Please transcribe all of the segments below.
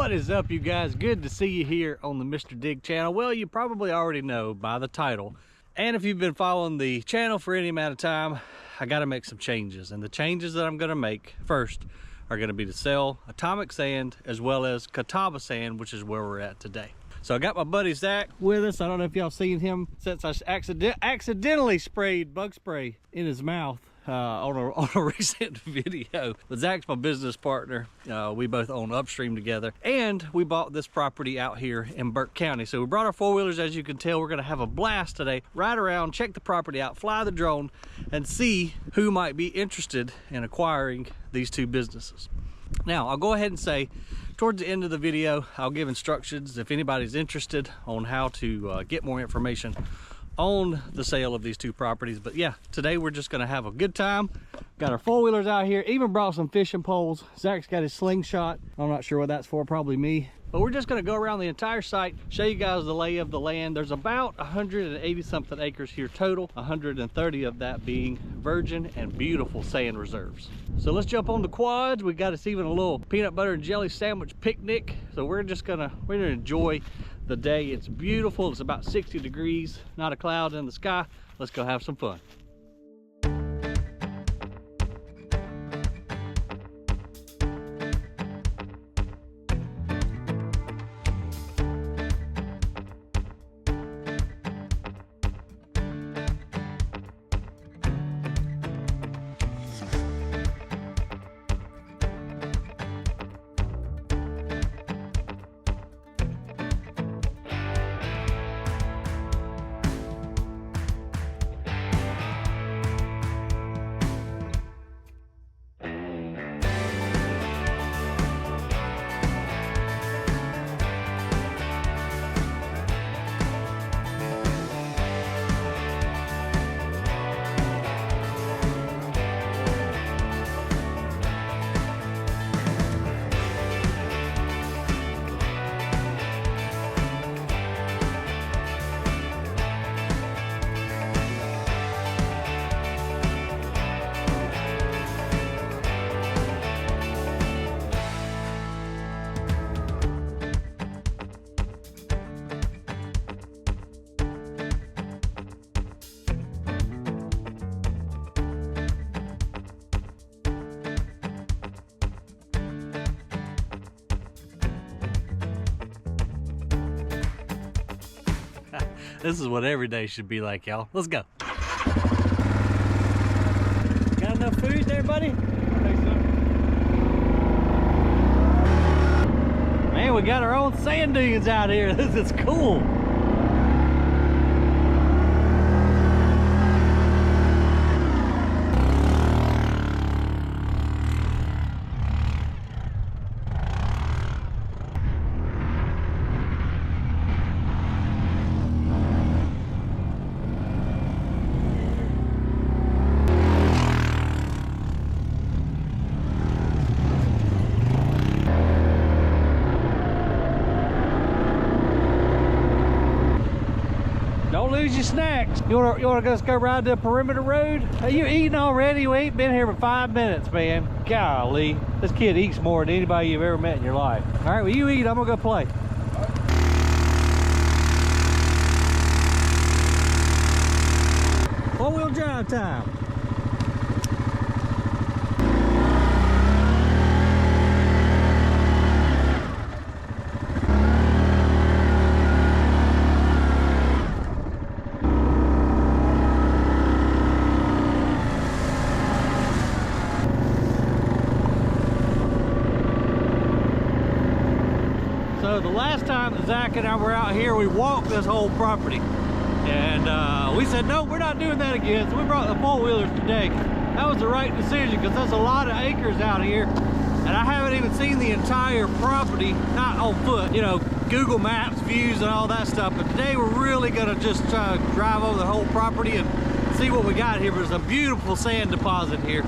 What is up, you guys? Good to see you here on the Mr. Dig channel. Well, you probably already know by the title, and if you've been following the channel for any amount of time, I got to make some changes. And the changes that I'm going to make first are going to be to sell atomic sand as well as Catawba sand, which is where we're at today. So I got my buddy Zach with us. I don't know if y'all seen him since I accidentally sprayed bug spray in his mouth on a recent video. But Zach's my business partner. We both own Upstream together, and we bought this property out here in Burke County. So we brought our four-wheelers. As you can tell, we're gonna have a blast today. Ride around, check the property out, fly the drone, and see who might be interested in acquiring these two businesses. Now, I'll go ahead and say, towards the end of the video, I'll give instructions if anybody's interested on how to get more information on the sale of these two properties. But yeah, today we're just gonna have a good time. Got our four-wheelers out here, even brought some fishing poles. Zach's got his slingshot. I'm not sure what that's for, probably me. But we're just gonna go around the entire site, show you guys the lay of the land. There's about 180 something acres here total, 130 of that being virgin and beautiful sand reserves. So let's jump on the quads. We got us even a little peanut butter and jelly sandwich picnic. So we're gonna enjoy the day. It's beautiful. It's about 60 degrees, not a cloud in the sky. Let's go have some fun. This is what every day should be like, y'all. Let's go. Got enough food there, buddy? I think so. Man, we got our own sand dunes out here. This is cool. Don't lose your snacks. You wanna just go ride the perimeter road? Are you eating already? You ain't been here for 5 minutes, man. Golly, this kid eats more than anybody you've ever met in your life. All right, well, you eat, I'm gonna go play. Four-wheel drive time. So the last time that Zach and I were out here, we walked this whole property. And we said, no, we're not doing that again. So we brought the four-wheelers today. That was the right decision because there's a lot of acres out here. And I haven't even seen the entire property, not on foot, you know, Google Maps, views and all that stuff. But today we're really gonna just try to drive over the whole property and see what we got here. But there's a beautiful sand deposit here.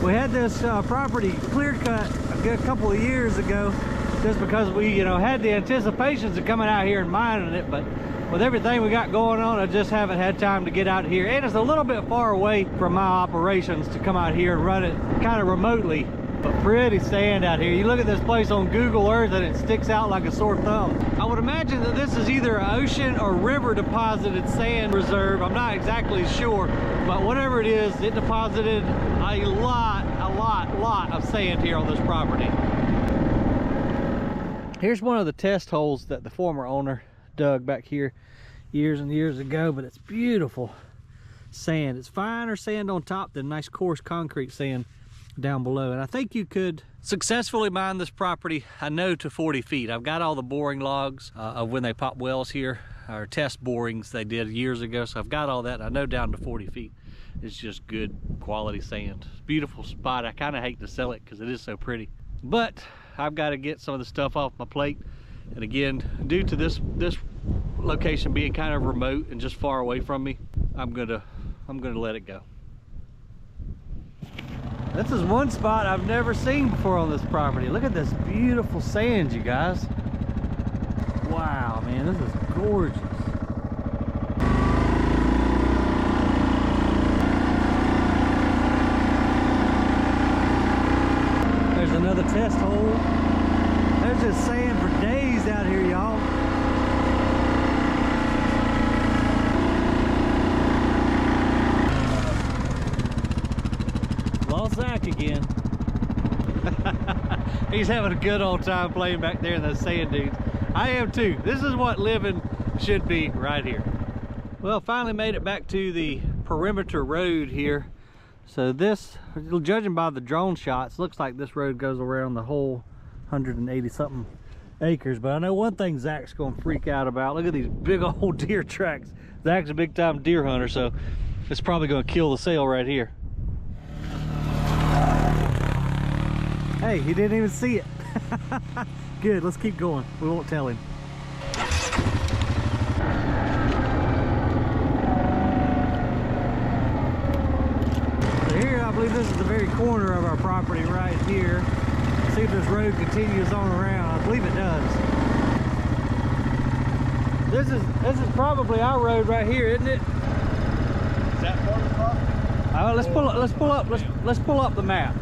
We had this property clear cut a good couple of years ago just because we, you know, had the anticipations of coming out here and mining it, but with everything we got going on, I just haven't had time to get out here. And it's a little bit far away from my operations to come out here and run it kind of remotely. But pretty sand out here. You look at this place on Google Earth and it sticks out like a sore thumb. I would imagine that this is either an ocean or river deposited sand reserve. I'm not exactly sure, but whatever it is, it deposited a lot of sand here on this property. Here's one of the test holes that the former owner dug back here years and years ago, but it's beautiful sand. It's finer sand on top than nice coarse concrete sand down below. And I think you could successfully mine this property, I know, to 40 feet. I've got all the boring logs of when they pop wells here, or test borings they did years ago, so I've got all that. I know down to 40 feet. It's just good quality sand. Beautiful spot. I kind of hate to sell it because it is so pretty, but I've got to get some of the stuff off my plate. And again, due to this location being kind of remote and just far away from me, I'm gonna let it go. This is one spot I've never seen before on this property. Look at this beautiful sand, you guys. Wow, man, this is gorgeous. There's another test hole. There's just sand for days out here, y'all. Lost Zach again. He's having a good old time playing back there in those sand dunes. I am too. This is what living should be right here. Well, finally made it back to the perimeter road here. So this, judging by the drone shots, looks like this road goes around the whole 180 something acres. But I know one thing Zach's gonna freak out about. Look at these big old deer tracks. Zach's a big time deer hunter, so it's probably gonna kill the sale right here. Hey, he didn't even see it. Good, let's keep going. We won't tell him. So here, I believe this is the very corner of our property right here. See if this road continues on around. I believe it does. This is probably our road right here, isn't it? Is that part of the property? Let's pull up the map.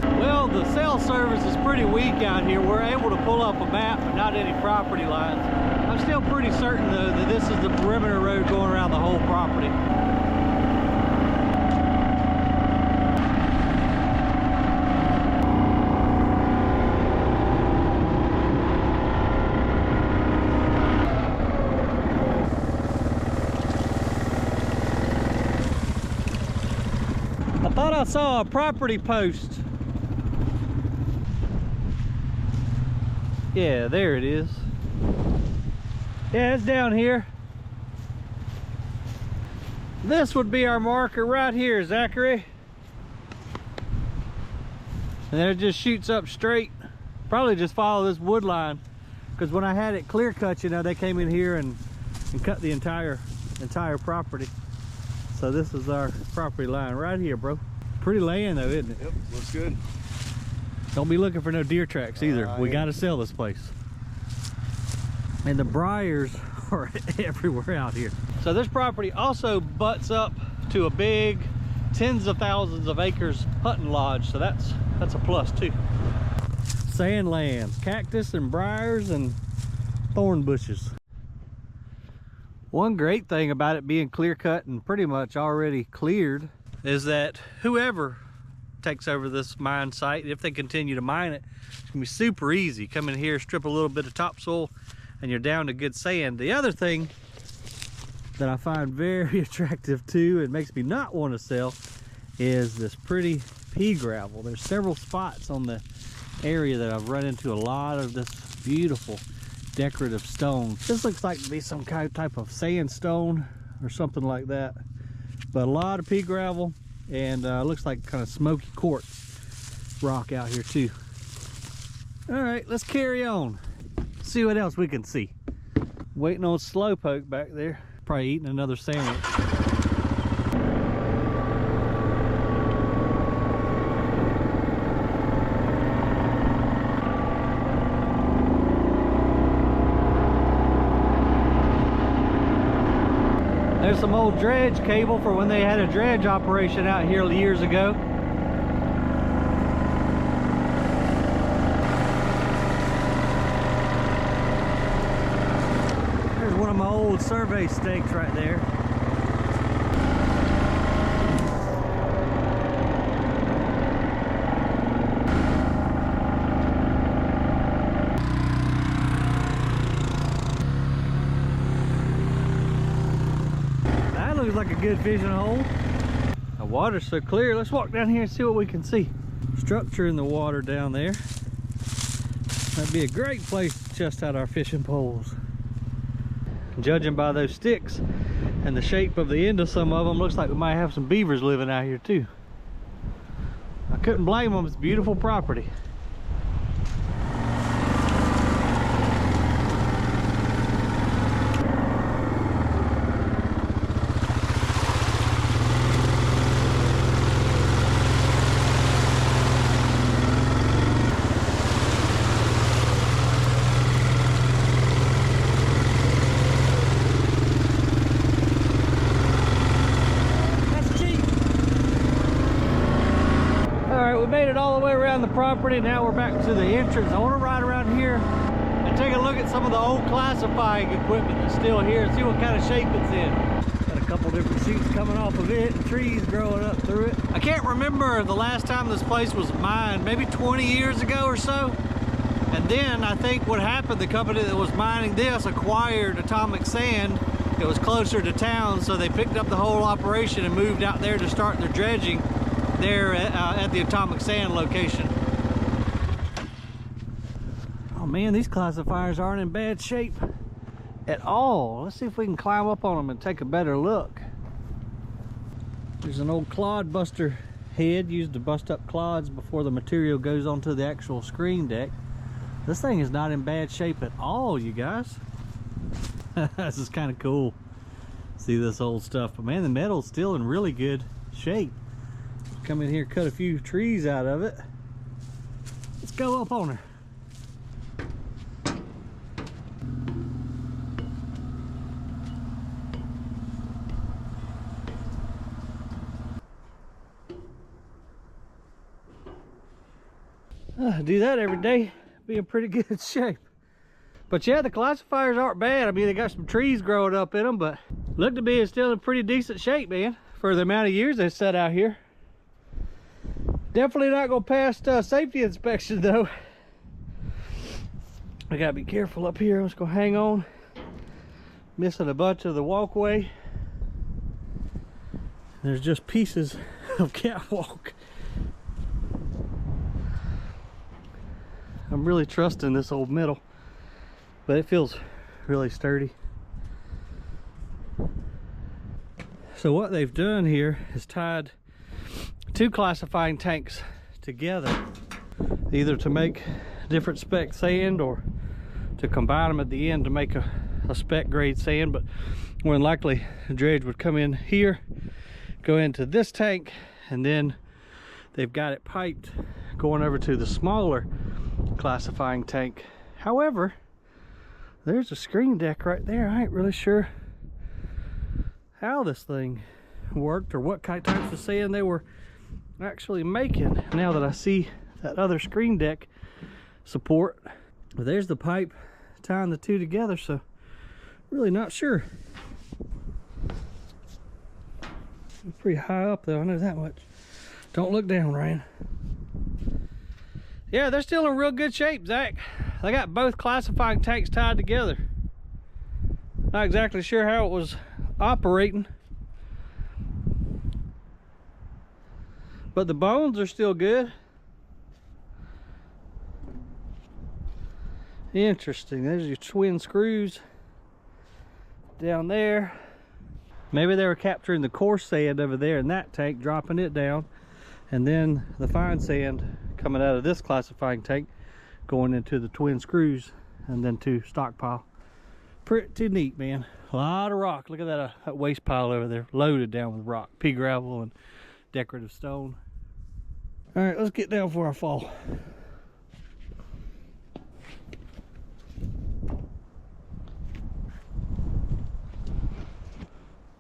Well, the cell service is pretty weak out here. We're able to pull up a map, but not any property lines. I'm still pretty certain though that this is the perimeter road going around the whole property. I thought I saw a property post. Yeah, there it is. Yeah, it's down here. This would be our marker right here, Zachary. And then it just shoots up straight. Probably just follow this wood line, because when I had it clear cut, you know, they came in here and cut the entire property. So this is our property line right here, bro. Pretty land though, isn't it? Yep, looks good. Don't be looking for no deer tracks either. We got to sell this place. And the briars are everywhere out here. So this property also butts up to a big, tens of thousands of acres hunting lodge. So that's a plus too. Sand lands, cactus and briars and thorn bushes. One great thing about it being clear cut and pretty much already cleared is that whoever takes over this mine site, if they continue to mine it, it's gonna be super easy. Come in here, strip a little bit of topsoil, and you're down to good sand. The other thing that I find very attractive too, and makes me not want to sell, is this pretty pea gravel. There's several spots on the area that I've run into a lot of this beautiful decorative stone. This looks like to be some kind of type of sandstone or something like that, but a lot of pea gravel, and looks like kind of smoky quartz rock out here too. All right, let's carry on, see what else we can see. Waiting on Slowpoke back there, probably eating another sandwich. There's some old dredge cable for when they had a dredge operation out here years ago. There's one of my old survey stakes right there. Looks like a good fishing hole. The water's so clear. Let's walk down here and see what we can see. Structure in the water down there. That'd be a great place to test out our fishing poles. Judging by those sticks and the shape of the end of some of them, looks like we might have some beavers living out here too. I couldn't blame them. It's beautiful property. The property. Now we're back to the entrance. I want to ride around here and take a look at some of the old classifying equipment that's still here and see what kind of shape it's in. Got a couple different sheets coming off of it and trees growing up through it. I can't remember the last time this place was mined, maybe 20 years ago or so. And then I think what happened, the company that was mining this acquired Atomic Sand. It was closer to town, so they picked up the whole operation and moved out there to start their dredging there at the Atomic Sand location. Oh man, these classifiers aren't in bad shape at all. Let's see if we can climb up on them and take a better look. There's an old clod buster head used to bust up clods before the material goes onto the actual screen deck. This thing is not in bad shape at all, you guys. This is kind of cool. See this old stuff, but man, the metal's still in really good shape. Come in here, cut a few trees out of it. Let's go up on her. I do that every day, be in pretty good shape. But yeah, the classifiers aren't bad. I mean, they got some trees growing up in them, but look to be still in pretty decent shape, man, for the amount of years they set out here. Definitely not gonna pass safety inspection though. I gotta be careful up here. Let's go hang on. Missing a bunch of the walkway. There's just pieces of catwalk. I'm really trusting this old metal, but it feels really sturdy. So what they've done here is tied two classifying tanks together, either to make different spec sand or to combine them at the end to make a spec grade sand. But more than likely the dredge would come in here, go into this tank, and then they've got it piped going over to the smaller classifying tank. However, there's a screen deck right there. I ain't really sure how this thing worked or what types of sand they were actually making. Now that I see that other screen deck support, there's the pipe tying the two together, so really not sure. I'm pretty high up though, I know that much. Don't look down, Ryan. Yeah, they're still in real good shape, Zach. They got both classifying tanks tied together. Not exactly sure how it was operating, but the bones are still good. Interesting. There's your twin screws down there. Maybe they were capturing the coarse sand over there in that tank, dropping it down, and then the fine sand coming out of this classifying tank going into the twin screws and then to stockpile. Pretty neat, man. A lot of rock. Look at that waste pile over there, loaded down with rock, pea gravel and decorative stone. All right, let's get down before I fall.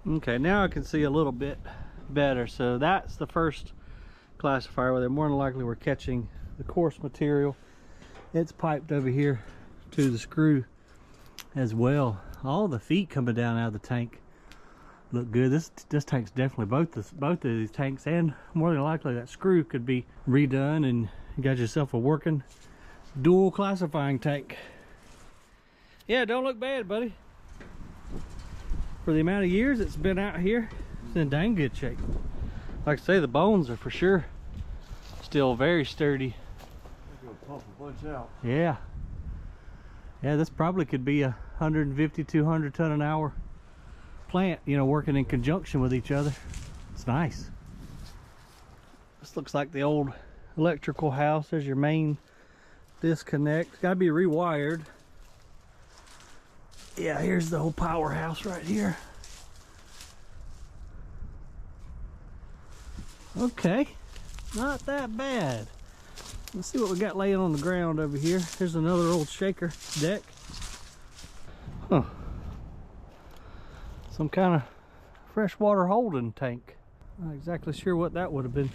Okay, now I can see a little bit better. So that's the first classifier where they're more than likely we're catching the coarse material. It's piped over here to the screw as well. All the feet coming down out of the tank look good. This tank's definitely both of these tanks, and more than likely that screw could be redone and you got yourself a working dual classifying tank. Yeah, don't look bad, buddy. For the amount of years it's been out here, it's in dang good shape. Like I say, the bones are for sure still very sturdy. Pump a bunch out. Yeah. Yeah, this probably could be a 150, 200 ton an hour plant, you know, working in conjunction with each other. It's nice. This looks like the old electrical house. There's your main disconnect. It's got to be rewired. Yeah, here's the whole powerhouse right here. Okay, not that bad. Let's see what we got laying on the ground over here. Here's another old shaker deck. Huh. Some kind of freshwater holding tank. Not exactly sure what that would have been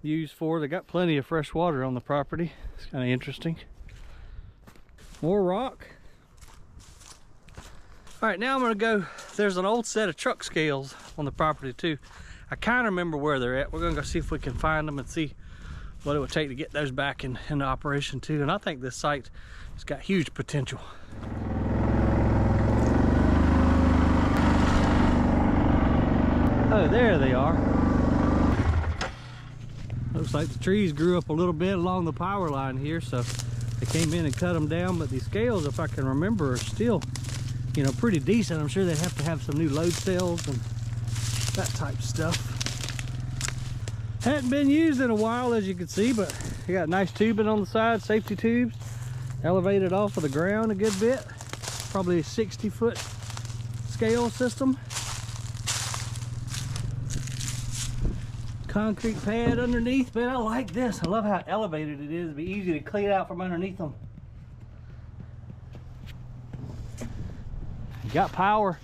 used for. They got plenty of fresh water on the property. It's kind of interesting. More rock. All right, now I'm gonna go, there's an old set of truck scales on the property too. I kind of remember where they're at. We're gonna go see if we can find them and see what it would take to get those back into operation too. And I think this site has got huge potential. Oh, there they are. Looks like the trees grew up a little bit along the power line here, so they came in and cut them down. But these scales, if I can remember, are still, you know, pretty decent. I'm sure they'd have to have some new load cells and that type of stuff. Hadn't been used in a while, as you can see, but you got nice tubing on the side, safety tubes, elevated off of the ground a good bit. Probably a 60-foot scale system. Concrete pad underneath, but I like this. I love how elevated it is. It'd be easy to clean out from underneath them. You got power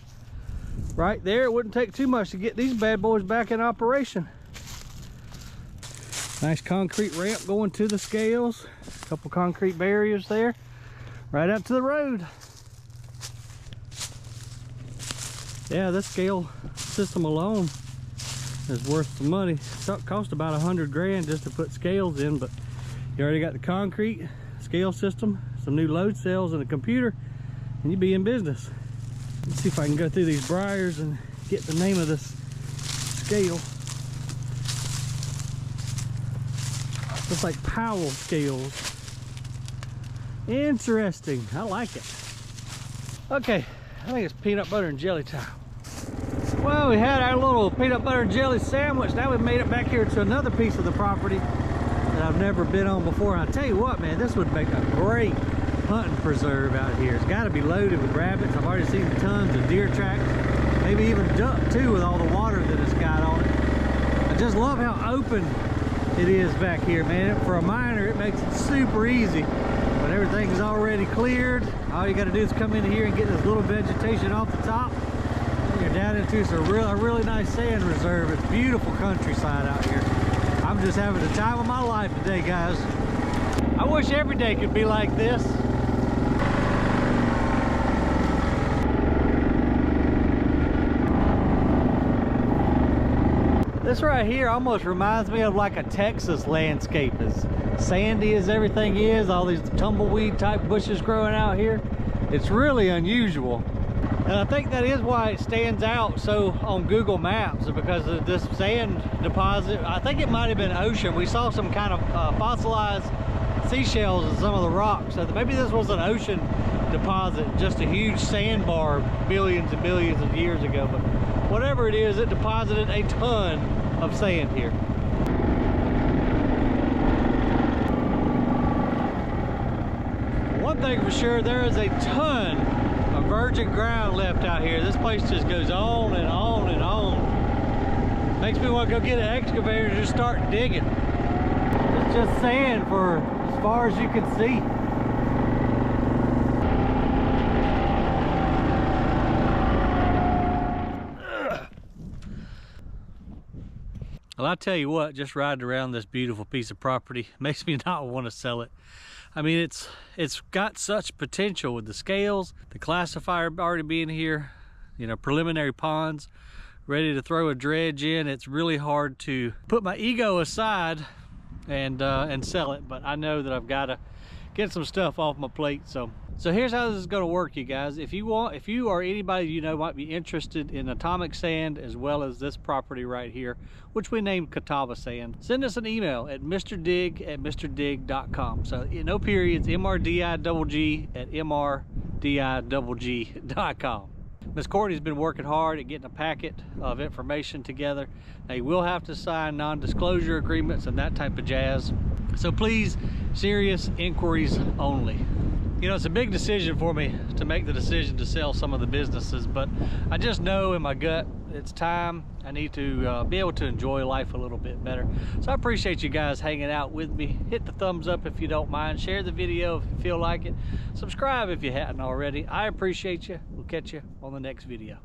right there. It wouldn't take too much to get these bad boys back in operation. Nice concrete ramp going to the scales. A couple concrete barriers there. Right out to the road. Yeah, this scale system alone is worth some money. It cost about 100 grand just to put scales in, but you already got the concrete scale system, some new load cells, and a computer, and you'd be in business. Let's see if I can go through these briars and get the name of this scale. Looks like Powell scales. Interesting. I like it. Okay, I think it's peanut butter and jelly time. Well, we had our little peanut butter and jelly sandwich. Now we've made it back here to another piece of the property that I've never been on before. And I tell you what, man, this would make a great hunting preserve out here. It's got to be loaded with rabbits. I've already seen tons of deer tracks, maybe even duck too, with all the water that it's got on it. I just love how open it is back here, man. For a miner, it makes it super easy. When everything's already cleared, all you got to do is come in here and get this little vegetation off the top. You're down into a really nice sand reserve. It's beautiful countryside out here. I'm just having the time of my life today, guys. I wish every day could be like this. This right here almost reminds me of like a Texas landscape. As sandy as everything is, all these tumbleweed type bushes growing out here. It's really unusual. And I think that is why it stands out so on Google Maps, because of this sand deposit. I think it might have been ocean. We saw some kind of fossilized seashells in some of the rocks. So maybe this was an ocean deposit, just a huge sandbar billions and billions of years ago. But whatever it is, it deposited a ton of sand here. One thing for sure, there is a ton of virgin ground left out here. This place just goes on and on and on. Makes me want to go get an excavator and just start digging. It's just sand for as far as you can see. Well, I tell you what, just riding around this beautiful piece of property makes me not want to sell it. I mean, it's got such potential with the scales, the classifier already being here, you know, preliminary ponds, ready to throw a dredge in. It's really hard to put my ego aside and sell it, but I know that I've got to get some stuff off my plate. So here's how this is going to work, you guys. If you or anybody you know might be interested in atomic sand as well as this property right here, which we named Catawba Sand, send us an email at mr.dig@mr.dig.com. So no periods, mrdigg@mrdigg.com. Miss Courtney's been working hard at getting a packet of information together. Now, you will have to sign non-disclosure agreements and that type of jazz. So please, serious inquiries only. You know, it's a big decision for me to make the decision to sell some of the businesses, but I just know in my gut it's time. I need to be able to enjoy life a little bit better. So I appreciate you guys hanging out with me. Hit the thumbs up if you don't mind. Share the video if you feel like it. Subscribe if you hadn't already. I appreciate you. We'll catch you on the next video.